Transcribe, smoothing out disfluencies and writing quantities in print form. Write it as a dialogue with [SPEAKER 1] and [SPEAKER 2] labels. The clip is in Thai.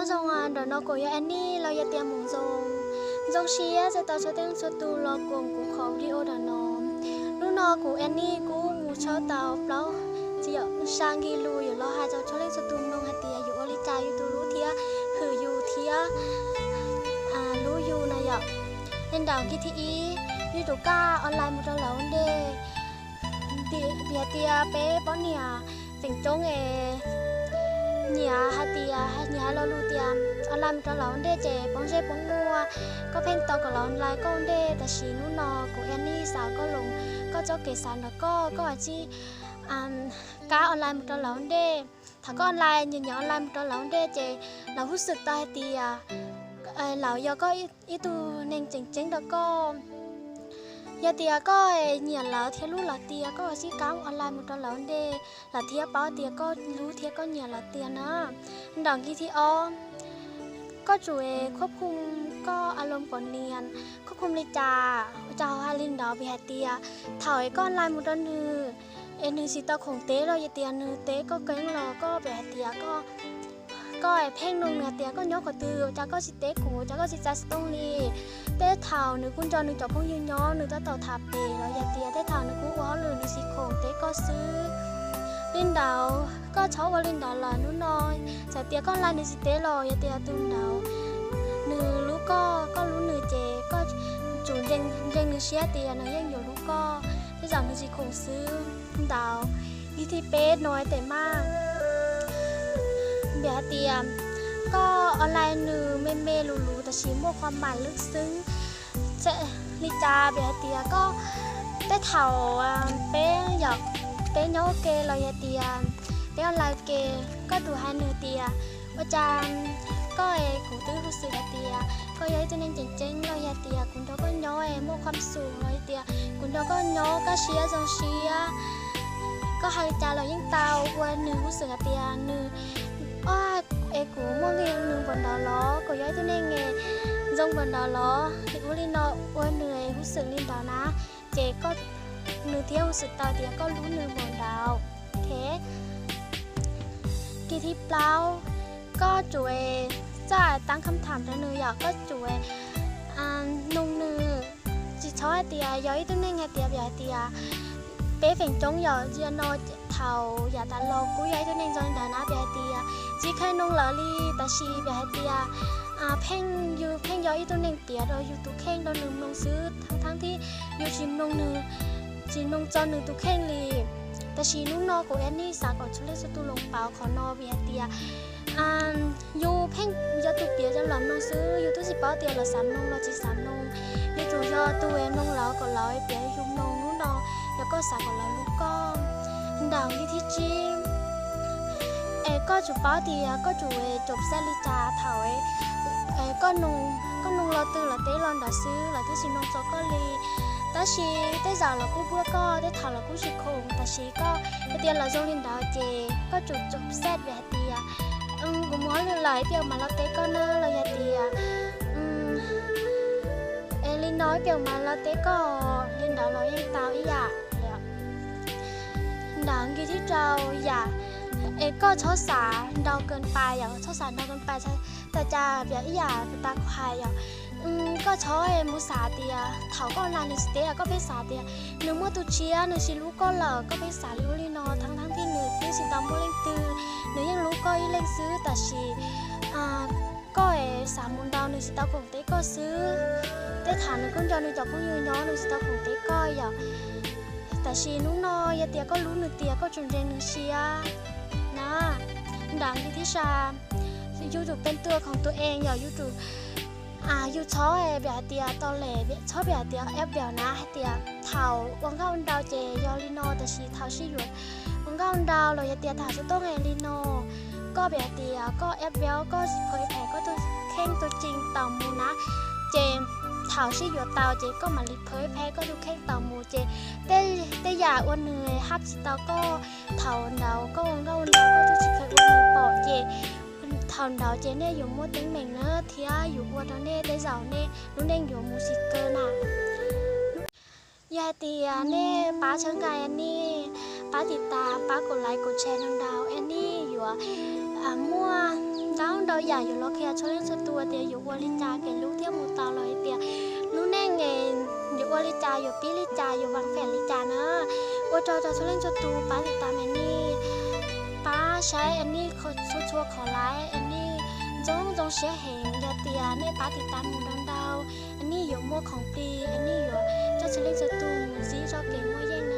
[SPEAKER 1] xong à rồi nó cũng anh đi lo tiền mùng dòng xía sẽ tao cho tiếng cho tu lo cùng cũng khó đi ô đó nó lúc nó cũng anh đi cũng mua cho tao đó chỉ ở sang ghi lui ở lo hai cho lên cho tu nông hai tiềnอยู่ởใจอยู่tuรู้เทียคืออยู่เทียรู้อยู่นะอย่าเล่นดาวกี่ทีอยู่ตัวก้าออนไลน์หมดแล้วเด้เบียเตียเป๊ะป้อนเนี่ยสิ่งจงเนี่ยฮาเตียเนี่ยเราลูเตียออนไลน์หมดแล้วเด้เจป้องเจป้องงัวก็เพ่งต่อกับเราออนไลน์ก็เด้แต่ชีนู้นนอกูแอนนี่สาวก็ลงก็เจ้าเกศาแล้วก็อาชีก้าออนไลน์หมดแล้วเด้ถ้าก็ออนไลน์อย่างออนไลน์หมดแล้วเด้เจเรารู้สึกตายเตียเรายอก็อีตูเน่งเจ๋งๆแล้วก็ยาเตียก็เนี่ยเราเทียรู้เราเตียก็ชี้ก้าวออนไลน์หมดแล้วเด้เราเทียป้าเตียก็รู้เทียก็เนี่ยเราเตียนะดังที่ที่อ้อก็ช่วยควบคุมก็อารมณ์ก่อนเนียนควบคุมเลยจ้าฮาลินดาวเบียเตียถ่ายก็ออนไลน์หมดแล้วนึสิตาของเต้เรายาเตียนึเต้ก็เก่งเราก็เบียเตียก็เพ่งนงเนี่ยเตียก็ยกกระตือจ้าก็สิเต้กูจ้าก็สิจ้าสตงลีเต้เท้านึกกุญจนึกจับพงยืนย้อนนึกตาต่อทับเปแล้วยาเตียเต้เท้านึกกูว้าหรือนึกสิโคงเต้ก็ซื้อลินดาวก็ชอบว่าลินดาวละนู้นน้อยแต่เตียก็ลายนึกสิเต้รอยาเตียตุ้มดาวนึกรู้ก็รู้นึกเจก็จูนยังนึกเชียเตียนึกยังอยู่รู้ก็ที่จังนึกสิโคงซื้อดาววิธีเป๊ะน้อยแต่มากเบียเตียก็ออนไลน์นึเมรู้แต่ชิมว่าความหมายลึกซึ้งจะลิจาเบียเตียก็ได้เถ่าเป๊ะหยอกเป๊ะย้อเกลอยเตียเป๊ะออนไลน์เกก็ดูให้นึเตียอาจารย์ก็กูตื้อรู้สึกเตียก็ย้อยตัวเองเจ๋งๆลอยเตียคุณเราก็ย้อยมั่วความสูงลอยเตียคุณเราก็ย้อก็เชียร์จงเชียร์ก็ให้จาเรายิ่งเตาวันนึรู้สึกเตียนึกูมั่วเงี้ยนึบนดาวล้อก็ย้อยตัวเองจงบนดาวล้อที่กูลินดาววันเหนื่อยรู้สึกลินดาวนะเจก็นึเที่ยวรู้สึกตาเตียก็รู้นึบนดาวโอเคกี่ที่เปล่าก็จุ๋ยจะตั้งคำถามแล้วนึอยากก็จุ๋ยนุ่งนึจิชอบเตียย้อยตัวเองเตียแบบเตียเป๊ะเฟ่งจงอย่าเจียนอเท่าอย่าตาโลกูย้อยตัวเองจนดานะแบบเตียจีใครนงเหล่าลีตาชีแบบเตียเพ่งย้อยตัวเองเตียเราอยู่ตุเข่งเราหนึ่งลงซื้อทั้งที่อยู่ชิมนงนึจีนงจอหนึ่งตุเข่งลีตาชีนุ่งนอกูแอนนี่สากอชุเลสตุลงเปล่าขอนอแบบเตียอยู่เพ่งยอตุเปียจะหลอมนงซื้ออยู่ตุสิเป้าเตียเรา3นงเราจี3นงอยู่ตุยอตัวนงเหล่าก็เหล่าไอเปียยุ่งนงนุ่งนอแล้วก็สากอเหล่าลูกก้อดาวที่จีก็จุป้าเตียก็จุจบเซลิจาเถาก็นงเราตื่นเราเต้ลอนดาซื้อเราที่สินงจอก็ลีตาชีได้จ่าเรากู้บัวก็ได้ถาเรากู้ชิโคงตาชีก็เตียเราจงลินดาวเจก็จุจบเซตแบบเตียกูม้วนหลายเปียวมาเราเต้ก็เนอเราอย่าเตียลินน้อยเปียวมาเราเต้ก็ลินดาวเรายังตาวอีหยาดังกี่ที่เราอยากก็ชอบสาดาวเกินไปอย่างชอบสาดาวเกินไปแต่จะแบบอีหยาตาควายอย่างก็ชอบมูสาเตียเถาก็ลานิสเตียก็เป็นสาเตียหนึ่งเมื่อตุเชียหนึ่งชิลูก็เหล่าก็เป็นสาลิวลีนอทั้งที่หนึ่งที่สิตามโมเล่งตือหนึ่งยังรู้ก็ยิ่งเล่งซื้อแต่ชีก็3มุนดาวหนึ่งสิตาของเต้ก็ซื้อได้ฐานหนึ่งกุ้งยอหนึ่งจับกุ้งยืนย้อนหนึ่งสิตาของเต้ก็อย่างแต่ชีนุ่งนอยาเตียก็รู้หนึ่งเตียก็จุนเรนหนึ่งเชียนะดังที่ชายูทูบเป็นตัวของตัวเองอย่ายูทูบยูชอบแบบเตียตอแหล่ชอบแบบเตียแอปแบบนะเตียเท่าวังเก้าดาวเจยอลิโนแต่ชีเท่าชีหยวนวังเก้าดาวเราอย่าเตียถ่ายจะต้องลิโนก็แบบเตียก็แอปแบบก็เผยแผ่ก็ตัวเข่งตัวจริงต่อมูนะเจเท่าชีหยวนเตาเจก็มาลิเผยแผ่ก็ดูเข่งต่อมูเจได้อยากวันเหนื่อยฮับสิเตาก็เท่าดาวก็วังเก้าดาวก็ตัวชีเคยวันเหนื่อยปอเจเท่าดาวเจเนี่ยอยู่มัวติ้งเหม่งเนอะเทียอยู่วัวตอนนี้ได้เจ้าเนี่ยนุ่นเด้งอยู่มูสิเกอร์น่ะยายเตียเนี่ยป้าเชิงกายอันนี้ป้าติดตามป้ากดไลค์กดแชร์ทางดาวอันนี้อยู่มั่วดาว อยากอยู่รอแค่ชเล่นสตัวเตียอยู่วลิจาเกลูกเที่ยวมูตาลอยเตียลูกแน่เงยอยู่วลิจาอยู่ปีลิจาอยู่วังแฝดลิจานะว่าจอชเล่นสตูป้าติดตามแอนนี่ป้าใช้แอนนี่เขาชัวขอไลน์แอนนี่จงเสียเหงยาเตียในป้าติดตามมูดอนดาวแอนนี่อยู่มัวของปีแอนนี่อยู่เจ้าชเล่นสตูมูซีเจ้าเก่งมัวเย่งนะ